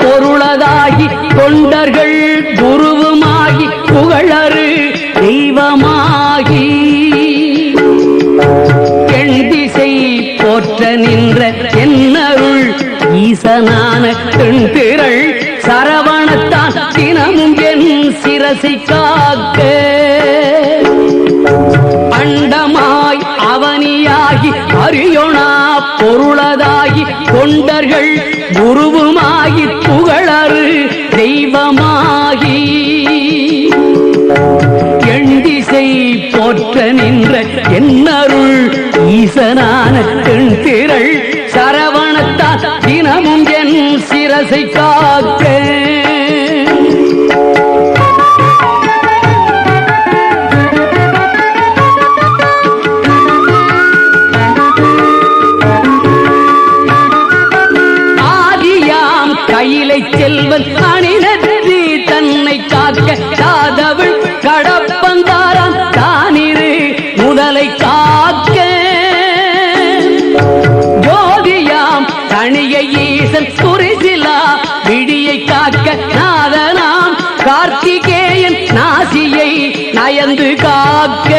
பொருளதாகி தொண்டர்கள் குருவுமாகி புகழறு தெய்வமாகி எண் திசை போற்ற நின்ற என்னருள் ஈசனான தென்திரள் சரவணத்தான் தினமும் என் சிரசை காக்க அண்டமாய் அவனியாகி அரியோனா பொருளதாகி தொண்டர்கள் குருவுமாகி புகழறு தெய்வமாகி எண் திசை போற்ற நின்ற என்னருள் ஈசனான தென்திரள் சரவணத்தான் தினமும் என் சிரசை காக்க ஆதியாம் கையிலை செல்வன் அணிநற்றி தன்னை காக்க காதவள் கடப்பந்தாராம் தானிரு முதலை காக்க ஜோதியாம் தனிய ஈசன் குறிசிலா விடியை காக்க நாதனாம் கார்த்திகேயன் நாசியை நயந்து காக்க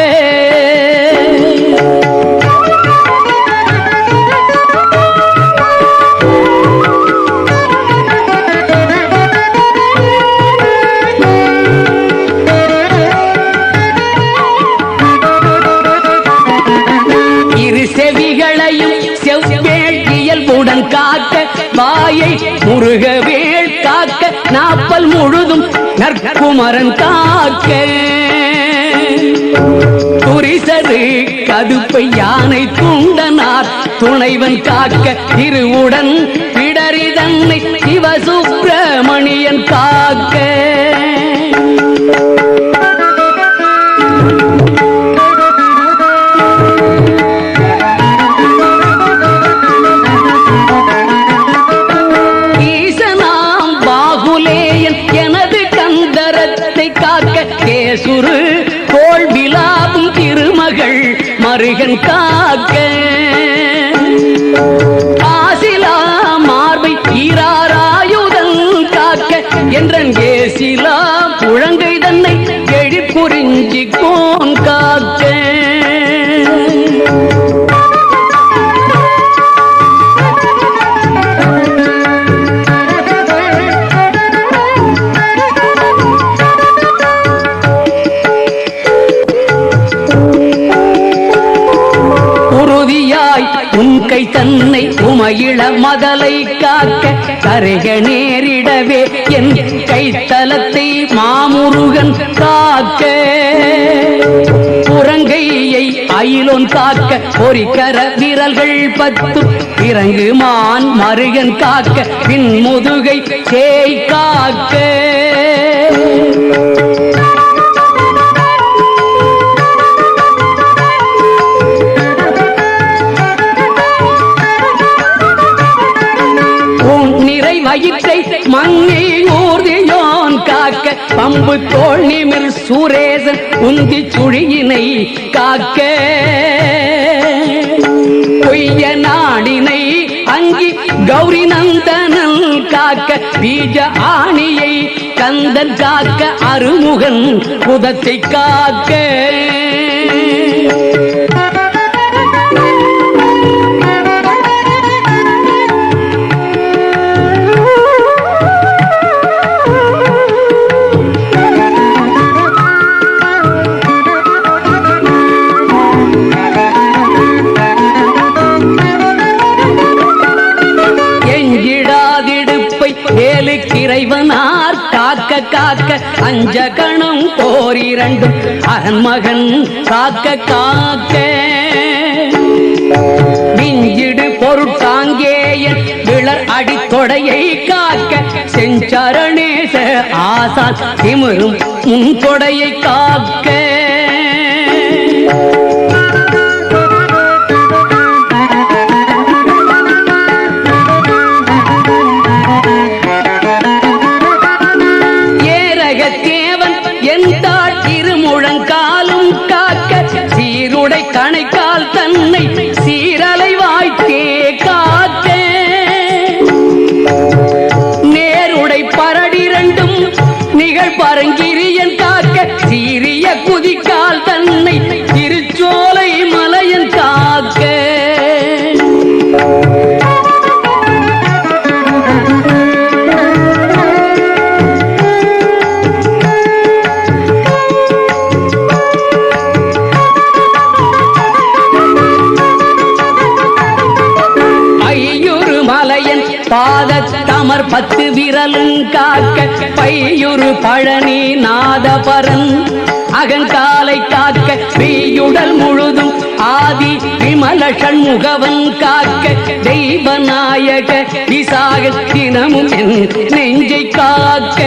காக்க வாயை முருகவேள் காக்க நாப்பல் முழுதும் நற்குமரன் காக்க துரிசரு கதுப்பை யானை துண்டனார் துணைவன் காக்க திருவுடன் பிடரி தன்னை சிவசுப்பிரமணியன் காக்க கேசுரு கோள் விலாவும் திருமகள் மருகன் காக்க ஆசிலா மார்பை ஈராராயுதன் காக்க என்றன் கேசிலா புழங்கை தன்னை எழிப்புரிஞ்சி கோன் காக்க உன்கை தன்னை உமையிள மதலை காக்க கரைக நேரிடவே என் கைத்தலத்தை மாமுருகன் காக்க புறங்கையை அயிலோன் காக்க பொறிக்கர விரல்கள் 10 இறங்கு மான் மருகன் காக்க பின் முதுகை சேய் காக்க வயிற்றை மங்கை ஊர்தியோன் காக்க பம்பு தோள் நிமிர் சுரேசன் உந்தி சுழியினை காக்க பொய்ய நாடினை அங்கி கௌரி நந்தனன் காக்க பீஜ ஆணியை கந்தன் காக்க அருமுகன் புதத்தை காக்க இறைவனார் காக்க காக்க அஞ்ச கணம் போரிரண்டும் அரண்மகன் காக்க காக்க விஞ்சிடு பொருட்காங்கேயன் விளர் அடித்தொடையை காக்க செஞ்சரணேச ஆசான் திமிரும் உன் கொடையை காக்க கணைக்கால் தன்னை சீரலை வாய்த்தே காக்க தமர் 10 விரலும் காக்க பையுறு பழனி நாதபரன் அகங்காலை காக்க மெய்யுடல் முழுதும் ஆதி விமல சண்முகவன் காக்க தெய்வநாயக விசாக தினமும் என் நெஞ்சை காக்க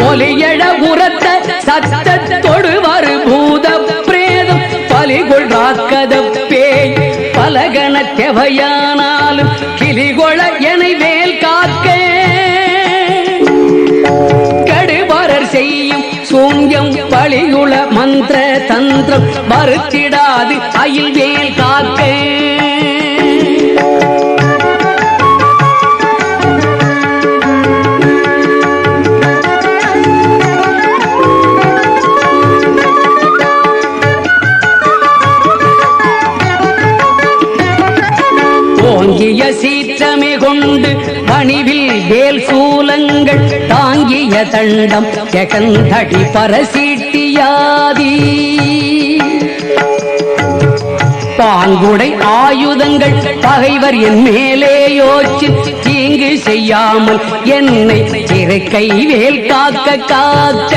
ஒலியழ உரத்த சத்தத்தொடு வரு பூத பிரேதம் பலிகொள் ராக்கத பேய் பலகன தெவையானாலும் கிளிகொள எனை வேல் காக்க கடுபரர் செய்யும் சூன்யம் பலிகுள மந்திர தந்திரம் மறுத்திடாது அயில் வேல் காக்க ஓங்கிய சீற்றமே கொண்டு பணிவில் வேல் சூலங்கள் தாங்கிய தண்டம் ஜெகந்தடி பரசீட்டியாதி பாங்குடை ஆயுதங்கள் பகைவர் என் மேலே யோச்சு தீங்கு செய்யாமல் என்னை திருக்கை வேல் காக்க காக்க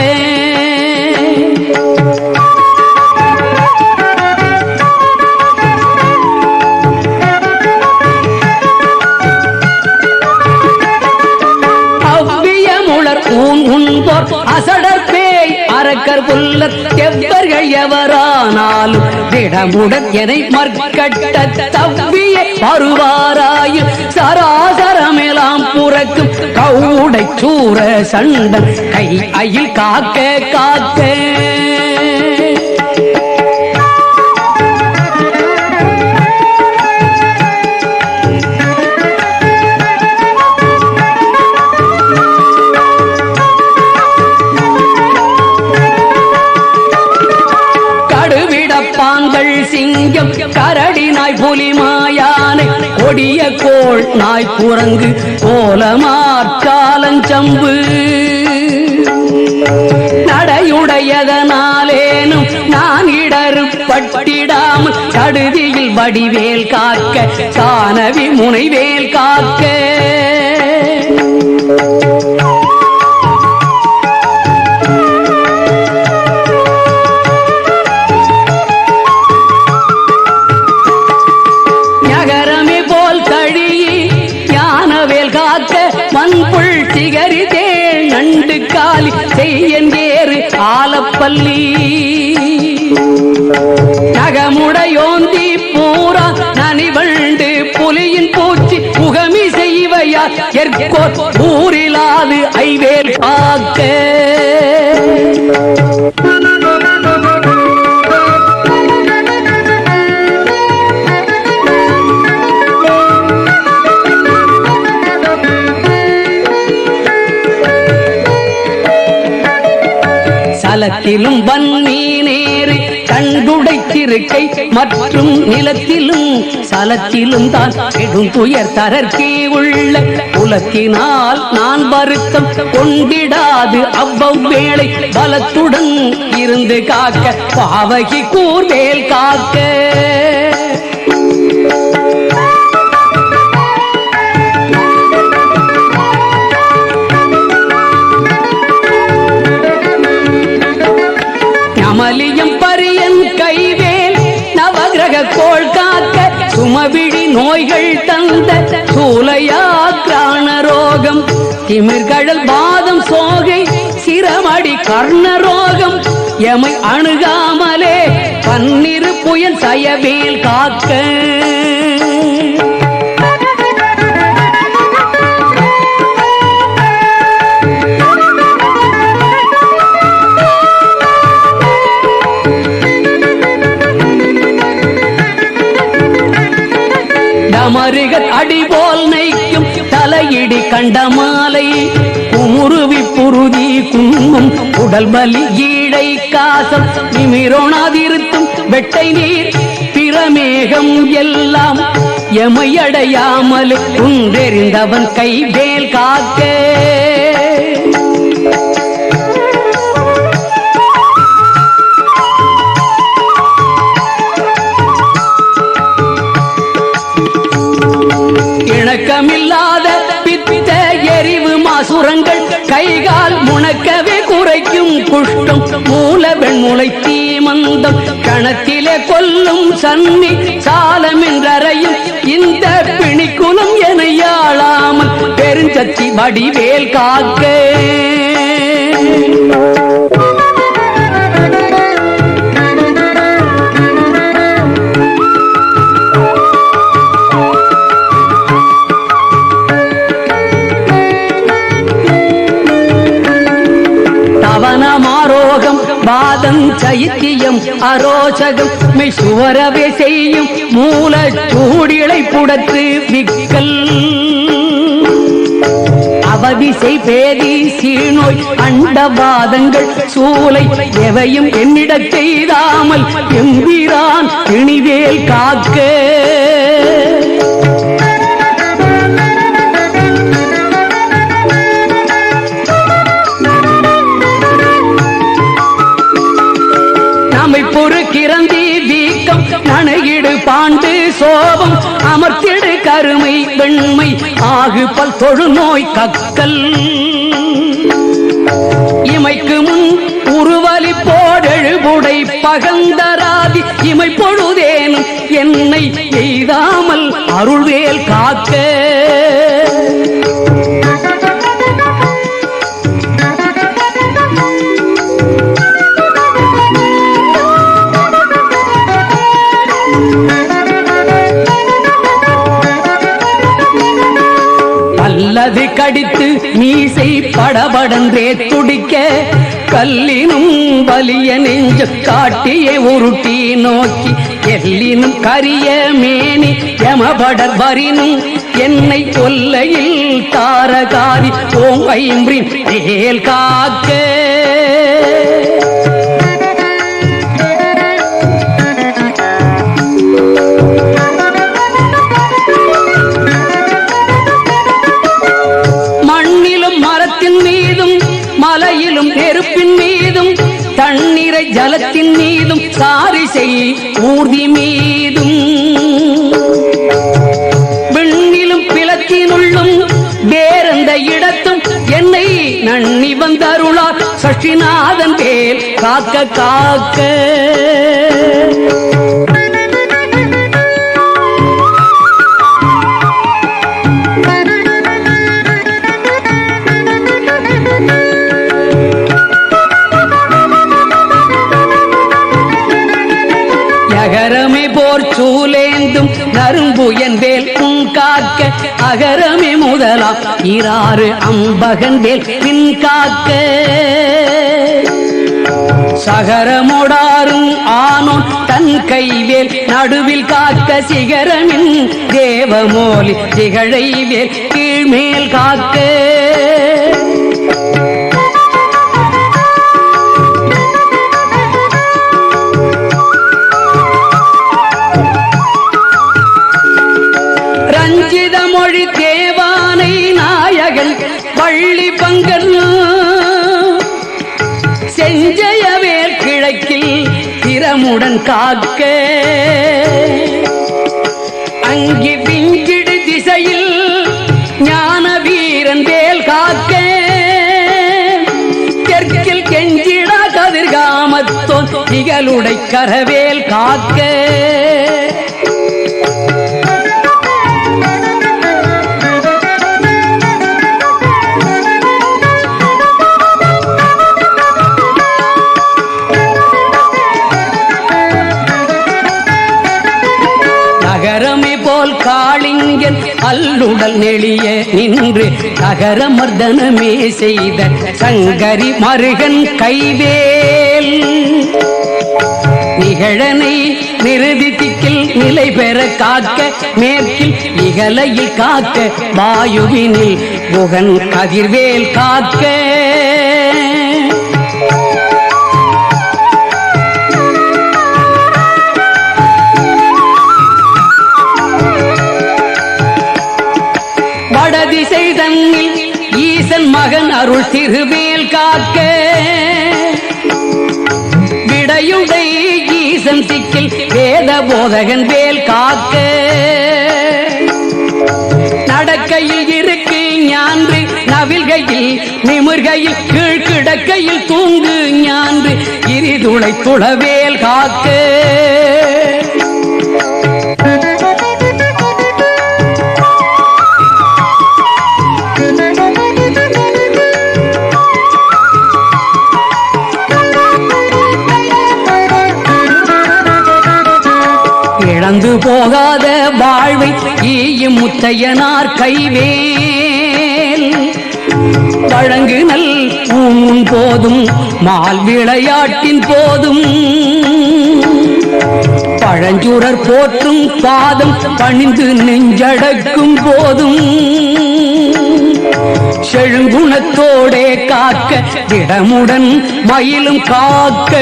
அசடர் பேய் அரக்கர் புல்லர் எவ்வர்கள் எவரானாலும் திடமுடன் எனை மற்கட்ட தவ்விய பருவாராயில் சராசரமெல்லாம் புறக்கும் கவுடை சூர சண்டன் கை அயில் காக்க காக்க சிங்கம் கரடி நாய் புலி மாயானை கொடிய கோள் நாய் குரங்கு கோலமாற்றாலஞ்சம்பு நடையுடையதனாலேனும் நான் இடரு பட்டிடாமல் சடுதியில் வடிவேல் காக்க சானவி முனைவேல் காக்க சிகரிதேள் நண்டு காலி செய்யேறு ஆலப்பள்ளி நகமுடையோந்தி பூரா நனிவண்டு புலியின் பூச்சி புகமி செய்வையா ஊரிலாது ஐவேல் காக்க சலத்திலும் வன்னி நேரு கண்டுடைத்திருக்கை மற்றும் நிலத்திலும் சலத்திலும் தான் கெடும் துயர் தரற்கே உள்ள உலத்தினால் நான் வருத்தம் கொண்டிடாது அவ்வளை பலத்துடன் இருந்து காக்க பாவகி கூர்வேல் காக்க மலியம் பரியன் கைவேல் நவகிரக கோள் காக்க சுமவிழி நோய்கள் தந்த சூலையாக்ரான ரோகம் திமிர்கடல் பாதம் சோகை சிரமடி கர்ண ரோகம் எமை அணுகாமலே பன்னிரு புயல் சயவேல் காக்க மருகத் அடிபோல் நைக்கும் தலையிடி கண்டமாலை குமுருவி புருதி குன்மும் உடல் பலி ஈழை காசம் நிமிரோணாதிருத்தும் வெட்டை நீர் பிரமேகம் எல்லாம் எமையடையாமல் குன்றெறிந்தவன் கைவேல் காக்க குஷ்டம் மூல வெண்முளை தீமந்தம் கணத்திலே கொல்லும் சன்னி சாலமென்றறையும் இந்த பிணிக்குலம் என யாழாமல் பெருஞ்சத்தி வடிவேல் காக்க வாதம் சைத்தியம் அரோசகம் சுவரவே செய்யும் மூல சூடிலை புடத்து விக்கல் அவதிசை பேதி சீநோய் அண்டவாதங்கள் சூலை எவையும் என்னிடச் செய்தாமல் எம்பிரான் திணிவேல் காக்க பொறுக்கிறந்தி வீக்கம் நனையிடு பாண்டு சோபம் அமர்த்திடு கருமை வெண்மை ஆகு பல் தொழு நோய் கக்கல் இமைக்கு முன் உருவலி போடெழுபுடை பகந்தராதி இமை பொழுதேனும் என்னை எய்தாமல் அருள்வேல் காக்க அல்லது கடித்து மீசை படபடன்றே துடிக்க கல்லினும் வலிய நெஞ்சு காட்டியே உருட்டி நோக்கி எல்லினும் கரிய மேனி யமபடர் வரினும் என்னை கொல்லையில் தாரகாரி ஓம் ஐம்ரின் வேல் காக்க மலையிலும் நெருப்பின் மீதும் தண்ணீரை ஜலத்தின் மீதும் சாரிசை ஊர்தி மீதும் விண்ணிலும் பிளத்தினுள்ளும் வேறெந்த இடத்தும் என்னை நன்னி வந்தருளார் சஷ்டிநாதன் வேல் காக்க காக்க அகரமே போர் சூலேந்தும் நரும்பு என் வேல் காக்க அகரமே முதலாம் இராறு அம்பகன் வேல் பின் காக்க சகரமோடாரும் ஆனோன் தன் கைவேல் நடுவில் காக்க சிகரமின் தேவமோலி திகழை வேல் கீழ்மேல் காக்க மொழி தேவானை நாயகன் வள்ளி பங்கன் செஞ்சயவேல் கிழக்கில் திறமுடன் காக்க அங்கி விஞ்சிடு திசையில் ஞான வீரன் வேல் காக்க தெற்கில் கெஞ்சிடா கதிர்காமத்தோன் திகழுடை கரவேல் காக்க நகரமே போல் காளிங்கன் அல்லுடல் நெளிய நின்று நகர மர்தனமே செய்த சங்கரி மருகன் கைவேல் நிகழனை நிறுதித்திக்கில் நிலை பெற காக்க மேற்கில் இகலையில் காக்க வாயுவினில் புகன் கதிர்வேல் காக்க வடதிசை தன்னில் ஈசன் மகன் அருள் திருவேல் காக்க விடையுடை ஈசன் திக்கில் வேத போதகன் வேல் காக்க நடக்கையில் இருக்கு ஞான்று நவில்கையில் நிமிர்கையில் கீழ்கிடக்கையில் தூங்கு துளை துளவேல் காக்க இழந்து போகாத வாழ்வை ஈயும் முத்தையனார் கைவேல் வழங்கு நல் ஊன் போதும் மால் விளையாட்டின் போதும் பழஞ்சுரர் போற்றும் பாதம் பணிந்து நெஞ்சடக்கும் போதும் செழுங்குணத்தோடே காக்க திடமுடன் மயிலும் காக்க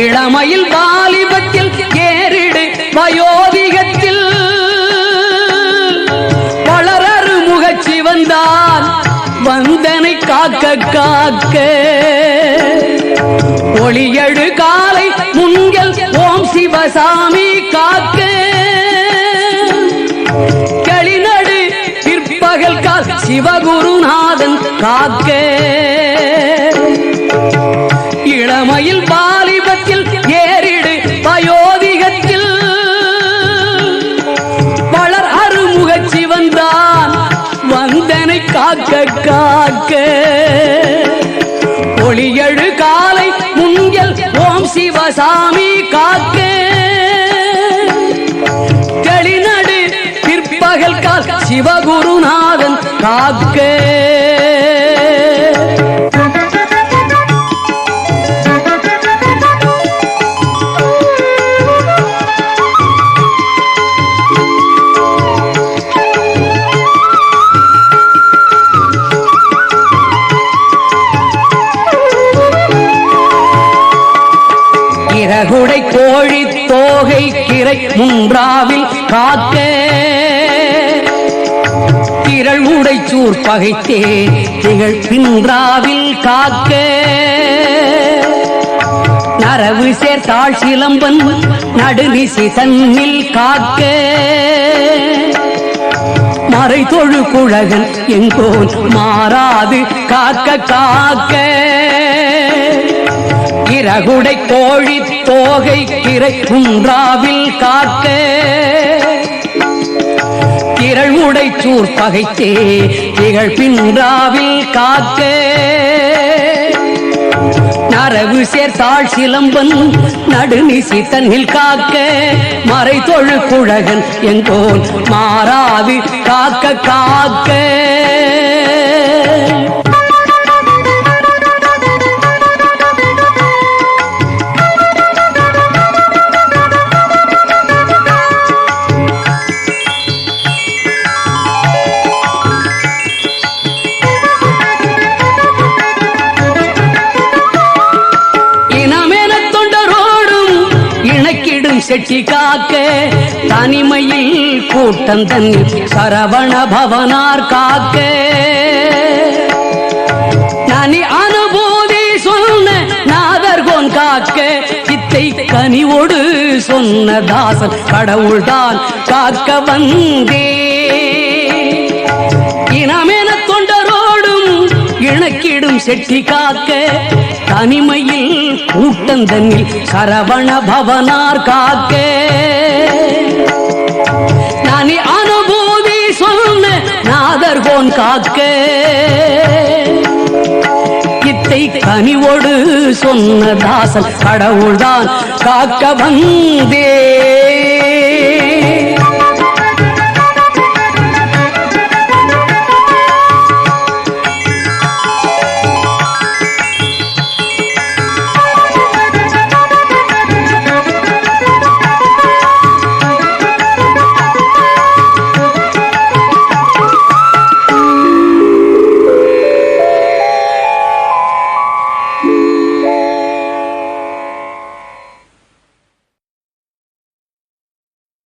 இளமையில் வாலிபத்தில் ஏறிடு வயோதிகத்தில் வளரறு முகச்சி வந்தான் வந்தனை காக்க காக்க ஒளியடு காலை முன்கள் ஓம் சிவசாமி காக்க களிநடு பிற்பகல் கால் சிவகுருநாதன் காக்க இளமையில் வாலிபத்தில் ஏறிடு வயோதிகத்தில் வளர் அருமுகச்சி வந்தான் வந்தனை காக்க காக்க ஒளியழு காலை முன்கள் ஓம் சிவசாமி காக்க களிநடு பிற்பகல் கால் சிவகுருநாதன் காக்க இறகுடை கோழி தோகை கிரை முன்றாவில் காக்க திரள் உடைச்சூர் பகைத்தே திகழ் பின்றாவில் காக்க நரவு சேர்த்தாள் சிலம்பன் நடுநிசி தன்னில் காக்க மறை தொழு குழகன் எங்கோன் மாறாது காக்க காக்க இறகுடை கோழி தோகை கிரை குன்றாவில் காக்க திரள் உடைச்சூர் பகைத்தே திகழ் பின்றாவில் காக்க நரவு சேர்த்தாள் சிலம்பன் நடுநிசி தன்னில் காக்க மறை தொழு குழகன் எங்கோன் மாறாது காக்க காக்க செட்டி காக்க தனிமையில் கூட்டம் தன்னில் சரவண பவனார் காக்க நனி அனுபூதி சொன்ன நாதர்கோன் காக்க சித்தை கனிவோடு சொன்ன தாசன் கடவுள்தான் காக்க வந்தே இனமென தொண்டரோடும் இணக்கிடும் செட்டி காக்க தனிமையில் கூட்டந்தன்னில் சரவண பவனார் காக்க நானி அனுபூதி சொன்ன நாதர்கோன் காக்க கித்தை கனிவோடு சொன்ன தாசன் கடவுள்தான் காக்க வந்தே